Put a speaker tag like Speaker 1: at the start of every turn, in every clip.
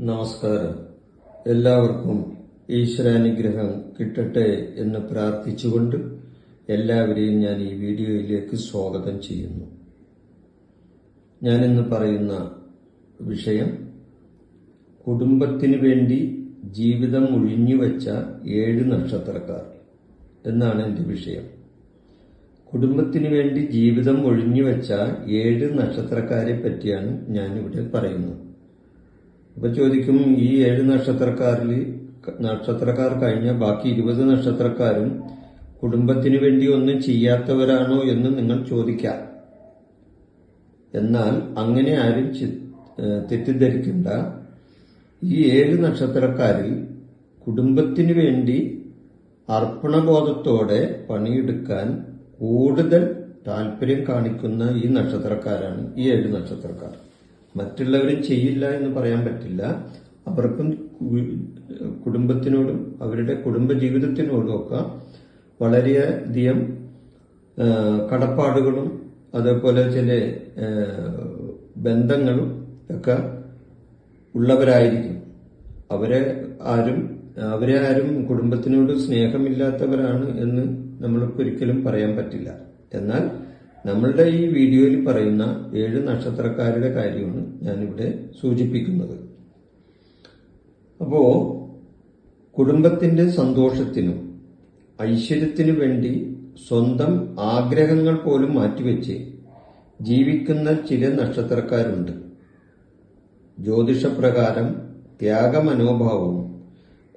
Speaker 1: നമസ്കാരം. എല്ലാവർക്കും ഈശ്വരാനുഗ്രഹം കിട്ടട്ടെ എന്ന് പ്രാർത്ഥിച്ചുകൊണ്ട് എല്ലാവരെയും ഞാൻ ഈ വീഡിയോയിലേക്ക് സ്വാഗതം ചെയ്യുന്നു. ഞാനിന്ന് പറയുന്ന വിഷയം കുടുംബത്തിനു വേണ്ടി ജീവിതം ഒഴിഞ്ഞുവെച്ച 7 നക്ഷത്രക്കാർ എന്നാണ് എൻ്റെ വിഷയം. കുടുംബത്തിനു വേണ്ടി ജീവിതം ഒഴിഞ്ഞുവെച്ച 7 നക്ഷത്രക്കാരെ പറ്റിയാണ് ഞാനിവിടെ പറയുന്നത്. അപ്പൊ ചോദിക്കും, ഈ 7 നക്ഷത്രക്കാർ കഴിഞ്ഞ ബാക്കി 20 നക്ഷത്രക്കാരും കുടുംബത്തിനു വേണ്ടി ഒന്നും ചെയ്യാത്തവരാണോ എന്ന് നിങ്ങൾ ചോദിക്കാം. എന്നാൽ അങ്ങനെ ആരും തെറ്റിദ്ധരിക്കണ്ട. ഈ 7 നക്ഷത്രക്കാരിൽ കുടുംബത്തിനു വേണ്ടി അർപ്പണബോധത്തോടെ പണിയെടുക്കാൻ കൂടുതൽ താല്പര്യം കാണിക്കുന്ന ഈ നക്ഷത്രക്കാരാണ് ഈ 7 നക്ഷത്രക്കാർ. മറ്റുള്ളവരും ചെയ്യില്ല എന്ന് പറയാൻ പറ്റില്ല. അവർക്കും കുടുംബത്തിനോടും അവരുടെ കുടുംബജീവിതത്തിനോടും ഒക്കെ വളരെയധികം കടപ്പാടുകളും അതേപോലെ ചില ബന്ധങ്ങളും ഒക്കെ ഉള്ളവരായിരിക്കും. അവരെ ആരും കുടുംബത്തിനോട് സ്നേഹമില്ലാത്തവരാണ് എന്ന് നമ്മൾക്ക് ഒരിക്കലും പറയാൻ പറ്റില്ല. എന്നാൽ നമ്മളുടെ ഈ വീഡിയോയിൽ പറയുന്ന 7 നക്ഷത്രക്കാരുടെ കാര്യമാണ് ഞാനിവിടെ സൂചിപ്പിക്കുന്നത്. അപ്പോ കുടുംബത്തിന്റെ സന്തോഷത്തിനും ഐശ്വര്യത്തിനു വേണ്ടി സ്വന്തം ആഗ്രഹങ്ങൾ പോലും മാറ്റിവെച്ച് ജീവിക്കുന്ന ചില നക്ഷത്രക്കാരുണ്ട്. ജ്യോതിഷപ്രകാരം ത്യാഗമനോഭാവവും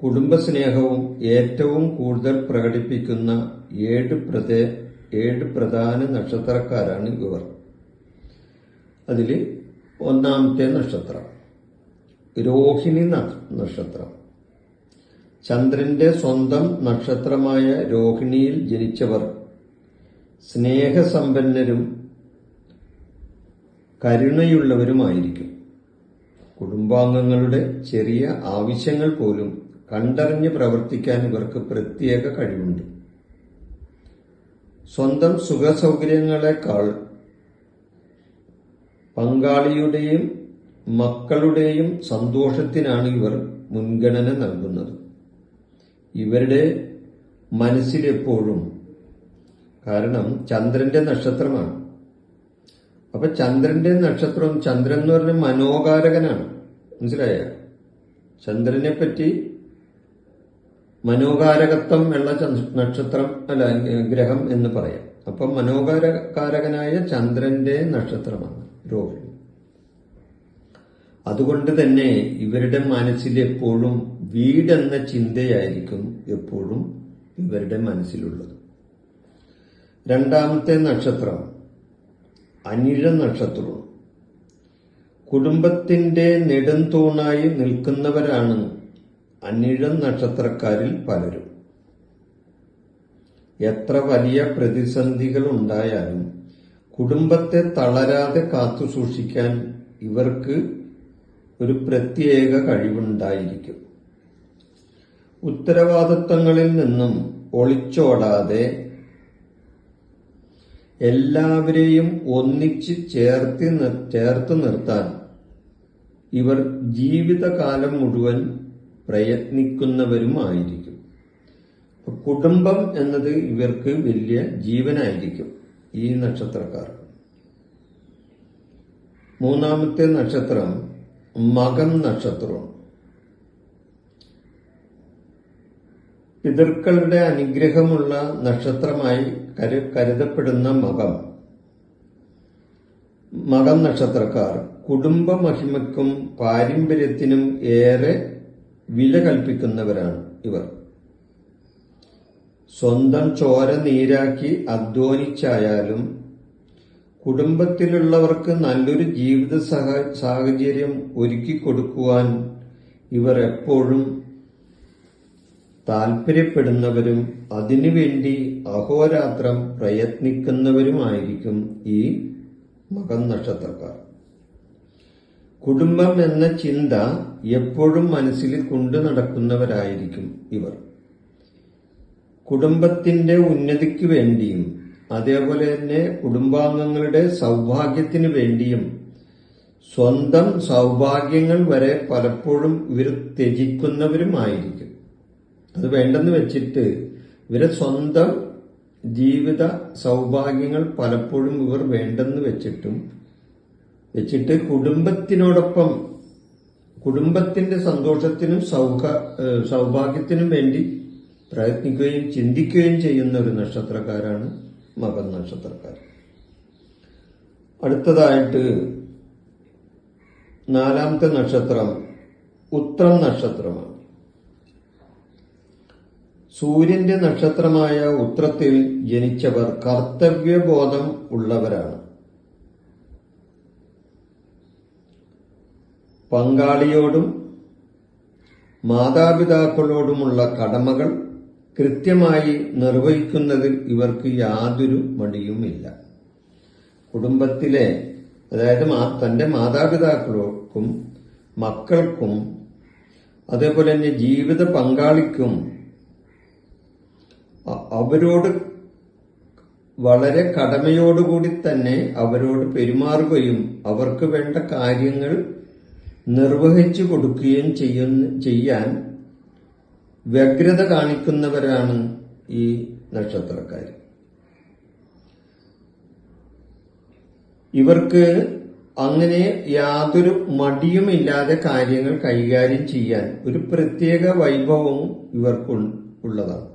Speaker 1: കുടുംബസ്നേഹവും ഏറ്റവും കൂടുതൽ പ്രകടിപ്പിക്കുന്ന 7 പ്രധാന നക്ഷത്രക്കാരാണ് ഇവർ. അതിൽ ഒന്നാമത്തെ നക്ഷത്രം രോഹിണി നക്ഷത്രം. ചന്ദ്രന്റെ സ്വന്തം നക്ഷത്രമായ രോഹിണിയിൽ ജനിച്ചവർ സ്നേഹസമ്പന്നരും കരുണയുള്ളവരുമായിരിക്കും. കുടുംബാംഗങ്ങളുടെ ചെറിയ ആവശ്യങ്ങൾ പോലും കണ്ടറിഞ്ഞ് പ്രവർത്തിക്കാൻ ഇവർക്ക് പ്രത്യേക കഴിവുണ്ട്. സ്വന്തം സുഖസൗകര്യങ്ങളെക്കാൾ പങ്കാളിയുടെയും മക്കളുടെയും സന്തോഷത്തിനാണ് ഇവർ മുൻഗണന നൽകുന്നത്. ഇവരുടെ മനസ്സിലെപ്പോഴും, കാരണം ചന്ദ്രന്റെ നക്ഷത്രമാണ്. അപ്പൊ ചന്ദ്രന്റെ നക്ഷത്രം, ചന്ദ്രൻ എന്ന് പറഞ്ഞ മനോകാരകനാണ്. മനസ്സിലായ? ചന്ദ്രനെ പറ്റി മനോകാരകത്വം ഉള്ള നക്ഷത്രം ഗ്രഹം എന്ന് പറയാം. അപ്പം മനോകാരകനായ ചന്ദ്രന്റെ നക്ഷത്രമാണ് രോഹിണി. അതുകൊണ്ട് തന്നെ ഇവരുടെ മനസ്സിൽ എപ്പോഴും വീടെന്ന ചിന്തയായിരിക്കും എപ്പോഴും ഇവരുടെ മനസ്സിലുള്ളത്. രണ്ടാമത്തെ നക്ഷത്രം അനിഴ നക്ഷത്രവും. കുടുംബത്തിന്റെ നെടുംതൂണായി നിൽക്കുന്നവരാണ് അനിഴം നക്ഷത്രക്കാരിൽ പലരും. എത്ര വലിയ പ്രതിസന്ധികൾ ഉണ്ടായാലും കുടുംബത്തെ തളരാതെ കാത്തു സൂക്ഷിക്കാൻ ഇവർക്ക് ഒരു പ്രത്യേക കഴിവുണ്ടായിരിക്കും. ഉത്തരവാദിത്തങ്ങളിൽ നിന്നും ഒളിച്ചോടാതെ എല്ലാവരെയും ഒന്നിച്ച് ചേർത്ത് നിർത്താൻ ഇവർ ജീവിതകാലം മുഴുവൻ പ്രയത്നിക്കുന്നവരുമായിരിക്കും. കുടുംബം എന്നത് ഇവർക്ക് വലിയ ജീവനായിരിക്കും ഈ നക്ഷത്രക്കാർ. മൂന്നാമത്തെ നക്ഷത്രം മകം നക്ഷത്രവും. പിതൃക്കളുടെ അനുഗ്രഹമുള്ള നക്ഷത്രമായി കരുതപ്പെടുന്ന മകം നക്ഷത്രക്കാർ കുടുംബ മഹിമയ്ക്കും പാരമ്പര്യത്തിനും ഏറെ വില കൽപ്പിക്കുന്നവരാണ് ഇവർ. സ്വന്തം ചോര നീരാക്കി അധ്വാനിച്ചായാലും കുടുംബത്തിലുള്ളവർക്ക് നല്ലൊരു ജീവിത സാഹചര്യം ഒരുക്കിക്കൊടുക്കുവാൻ ഇവർ എപ്പോഴും താല്പര്യപ്പെടുന്നവരും അതിനുവേണ്ടി അഹോരാത്രം പ്രയത്നിക്കുന്നവരുമായിരിക്കും ഈ മകം നക്ഷത്രക്കാർ. കുടുംബം എന്ന ചിന്ത എപ്പോഴും മനസ്സിൽ കൊണ്ടു നടക്കുന്നവരായിരിക്കും ഇവർ. കുടുംബത്തിന്റെ ഉന്നതിക്ക് വേണ്ടിയും അതേപോലെ തന്നെ കുടുംബാംഗങ്ങളുടെ സൗഭാഗ്യത്തിന് വേണ്ടിയും സ്വന്തം സൗഭാഗ്യങ്ങൾ വരെ പലപ്പോഴും ഇവർ ത്യജിക്കുന്നവരുമായിരിക്കും. അത് വേണ്ടെന്ന് വെച്ചിട്ട് ഇവരെ സ്വന്തം ജീവിത സൗഭാഗ്യങ്ങൾ പലപ്പോഴും ഇവർ വേണ്ടെന്ന് വെച്ചിട്ട് കുടുംബത്തിനോടൊപ്പം കുടുംബത്തിന്റെ സന്തോഷത്തിനും സൗഭാഗ്യത്തിനും വേണ്ടി പ്രയത്നിക്കുകയും ചിന്തിക്കുകയും ചെയ്യുന്ന ഒരു നക്ഷത്രക്കാരാണ് മകം നക്ഷത്രക്കാർ. അടുത്തതായിട്ട് 4ാമത്തെ നക്ഷത്രം ഉത്രം നക്ഷത്രമാണ്. സൂര്യന്റെ നക്ഷത്രമായ ഉത്രത്തിൽ ജനിച്ചവർ കർത്തവ്യബോധം ഉള്ളവരാണ്. പങ്കാളിയോടും മാതാപിതാക്കളോടുമുള്ള കടമകൾ കൃത്യമായി നിർവഹിക്കുന്നതിൽ ഇവർക്ക് യാതൊരു മടിയുമില്ല. കുടുംബത്തിലെ, അതായത് തന്റെ മാതാപിതാക്കൾക്കും മക്കൾക്കും അതേപോലെ തന്നെ ജീവിത പങ്കാളിക്കും അവരോട് വളരെ കടമയോടുകൂടി തന്നെ അവരോട് പെരുമാറുകയും അവർക്ക് വേണ്ട കാര്യങ്ങൾ നിർവഹിച്ചു കൊടുക്കുകയും ചെയ്യാൻ വ്യഗ്രത കാണിക്കുന്നവരാണ് ഈ നക്ഷത്രക്കാർ. ഇവർക്ക് അങ്ങനെ യാതൊരു മടിയുമില്ലാതെ കാര്യങ്ങൾ കൈകാര്യം ചെയ്യാൻ ഒരു പ്രത്യേക വൈഭവവും ഇവർക്കുള്ളതാണ്.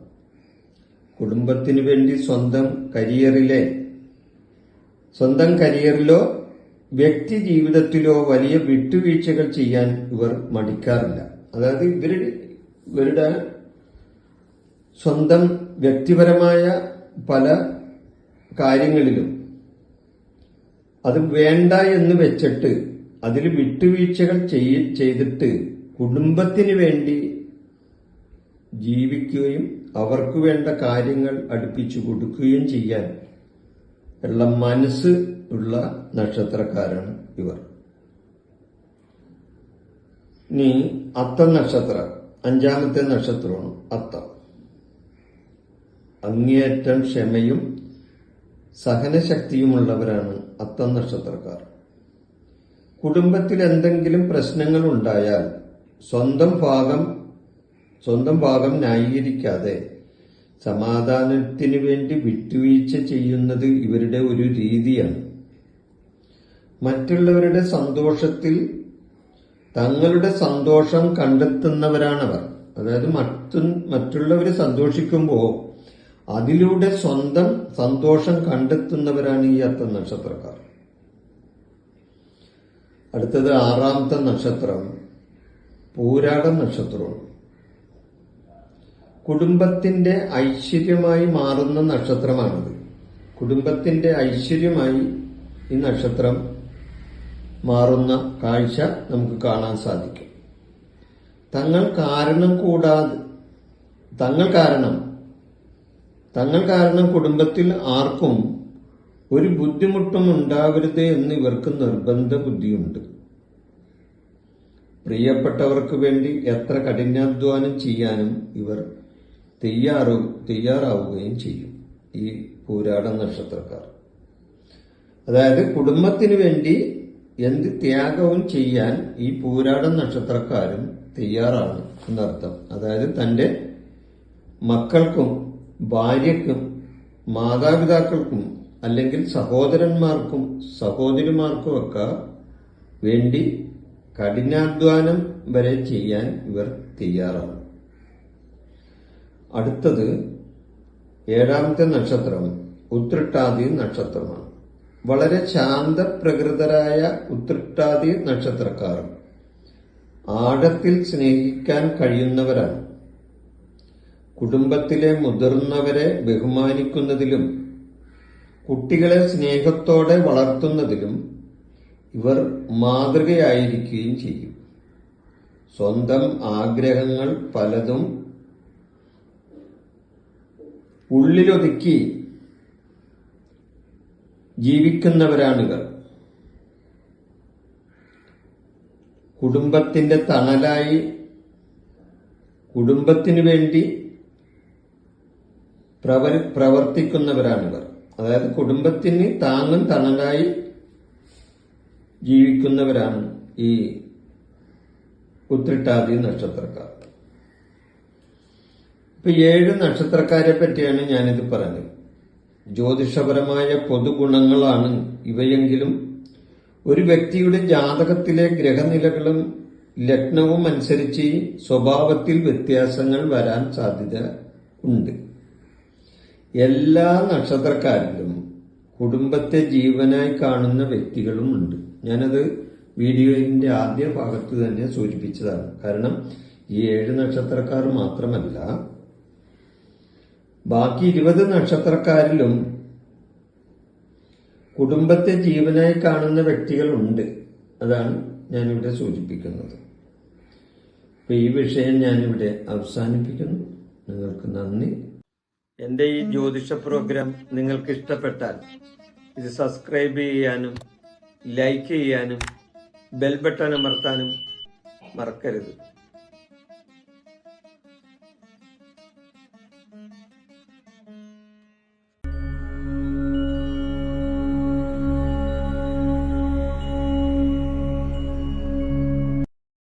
Speaker 1: കുടുംബത്തിനു വേണ്ടി സ്വന്തം കരിയറിലോ വ്യക്തി ജീവിതത്തിലോ വലിയ വിട്ടുവീഴ്ചകൾ ചെയ്യാൻ ഇവർ മടിക്കാറില്ല. അതായത് ഇവരുടെ സ്വന്തം വ്യക്തിപരമായ പല കാര്യങ്ങളിലും അത് വേണ്ട എന്ന് വെച്ചിട്ട് അതിൽ വിട്ടുവീഴ്ചകൾ ചെയ്തിട്ട് കുടുംബത്തിന് വേണ്ടി ജീവിക്കുകയും അവർക്ക് വേണ്ട കാര്യങ്ങൾ അടുപ്പിച്ചു കൊടുക്കുകയും ചെയ്യാൻ ഉള്ള മനസ്സ് ഉള്ള നക്ഷത്രക്കാരാണ് ഇവർ. ഇനി അത്തം നക്ഷത്രം 5ാമത്തെ നക്ഷത്രമാണ് അത്തം. അങ്ങേയറ്റം ക്ഷമയും സഹനശക്തിയുമുള്ളവരാണ് അത്തം നക്ഷത്രക്കാർ. കുടുംബത്തിൽ എന്തെങ്കിലും പ്രശ്നങ്ങൾ ഉണ്ടായാൽ സ്വന്തം ഭാഗം ന്യായീകരിക്കാതെ സമാധാനത്തിന് വേണ്ടി വിട്ടുവീഴ്ച ചെയ്യുന്നത് ഇവരുടെ ഒരു രീതിയാണ്. മറ്റുള്ളവരുടെ സന്തോഷത്തിൽ തങ്ങളുടെ സന്തോഷം കണ്ടെത്തുന്നവരാണവർ. അതായത് മറ്റുള്ളവർ സന്തോഷിക്കുമ്പോൾ അതിലൂടെ സ്വന്തം സന്തോഷം കണ്ടെത്തുന്നവരാണ് ഈ അത്തം നക്ഷത്രക്കാർ. അടുത്തത് 6ാമത്തെ നക്ഷത്രം പൂരാടം നക്ഷത്രമാണ്. കുടുംബത്തിന്റെ ഐശ്വര്യമായി മാറുന്ന നക്ഷത്രമാണിത്. കുടുംബത്തിന്റെ ഐശ്വര്യമായി ഈ നക്ഷത്രം മാറുന്ന കാഴ്ച നമുക്ക് കാണാൻ സാധിക്കും. തങ്ങൾ കാരണം കുടുംബത്തിൽ ആർക്കും ഒരു ബുദ്ധിമുട്ടും ഉണ്ടാവരുത് എന്ന് ഇവർക്ക് നിർബന്ധ ബുദ്ധിയുണ്ട്. പ്രിയപ്പെട്ടവർക്ക് വേണ്ടി എത്ര കഠിനാധ്വാനം ചെയ്യാനും ഇവർ തയ്യാറാവുകയും ചെയ്യും ഈ പൂരാടം നക്ഷത്രക്കാർ. അതായത് കുടുംബത്തിന് വേണ്ടി എന്ത് ത്യാഗവും ചെയ്യാൻ ഈ പൂരാടം നക്ഷത്രക്കാരും തയ്യാറാണ് എന്നർത്ഥം. അതായത് തന്റെ മക്കൾക്കും ഭാര്യയ്ക്കും മാതാപിതാക്കൾക്കും അല്ലെങ്കിൽ സഹോദരന്മാർക്കും സഹോദരിമാർക്കും ഒക്കെ വേണ്ടി കഠിനാധ്വാനം വരെ ചെയ്യാൻ ഇവർ തയ്യാറാണ്. അടുത്തത് 7ാമത്തെ നക്ഷത്രം ഉത്രട്ടാതി നക്ഷത്രമാണ്. വളരെ ശാന്തപ്രകൃതരായ ഉത്രട്ടാതി നക്ഷത്രക്കാർ ആഴത്തിൽ സ്നേഹിക്കാൻ കഴിയുന്നവരാണ്. കുടുംബത്തിലെ മുതിർന്നവരെ ബഹുമാനിക്കുന്നതിലും കുട്ടികളെ സ്നേഹത്തോടെ വളർത്തുന്നതിലും ഇവർ മാതൃകയായിരിക്കുകയും ചെയ്യും. സ്വന്തം ആഗ്രഹങ്ങൾ പലതും ഉള്ളിലൊതുക്കി ജീവിക്കുന്നവരാണിവർ. കുടുംബത്തിന്റെ തണലായി കുടുംബത്തിനു വേണ്ടി പ്രവർത്തിക്കുന്നവരാണിവർ. അതായത് കുടുംബത്തിന് താങ്ങും തണലായി ജീവിക്കുന്നവരാണ് ഈ ഉത്രട്ടാതി നക്ഷത്രക്കാർ. ഇപ്പൊ 7 നക്ഷത്രക്കാരെ പറ്റിയാണ് ഞാനിത് പറഞ്ഞത്. ജ്യോതിഷപരമായ പൊതുഗുണങ്ങളാണ് ഇവയെങ്കിലും ഒരു വ്യക്തിയുടെ ജാതകത്തിലെ ഗ്രഹനിലകളും ലഗ്നവും അനുസരിച്ച് സ്വഭാവത്തിൽ വ്യത്യാസങ്ങൾ വരാൻ സാധ്യത ഉണ്ട്. എല്ലാ നക്ഷത്രക്കാരിലും കുടുംബത്തെ ജീവനായി കാണുന്ന വ്യക്തികളും ഉണ്ട്. ഞാനത് വീഡിയോയുടെ ആദ്യ ഭാഗത്ത് തന്നെ സൂചിപ്പിച്ചതാണ്. കാരണം ഈ 7 നക്ഷത്രക്കാർ മാത്രമല്ല, ബാക്കി 20 നക്ഷത്രക്കാരിലും കുടുംബത്തെ ജീവനായി കാണുന്ന വ്യക്തികളുണ്ട്. അതാണ് ഞാനിവിടെ സൂചിപ്പിക്കുന്നത്. അപ്പൊ ഈ വിഷയം ഞാനിവിടെ അവസാനിപ്പിക്കുന്നു. നിങ്ങൾക്ക് നന്ദി. എൻ്റെ ഈ ജ്യോതിഷ പ്രോഗ്രാം നിങ്ങൾക്ക് ഇഷ്ടപ്പെട്ടാൽ ഇത് സബ്സ്ക്രൈബ് ചെയ്യാനും ലൈക്ക് ചെയ്യാനും ബെൽ ബട്ടൺ അമർത്താനും മറക്കരുത്.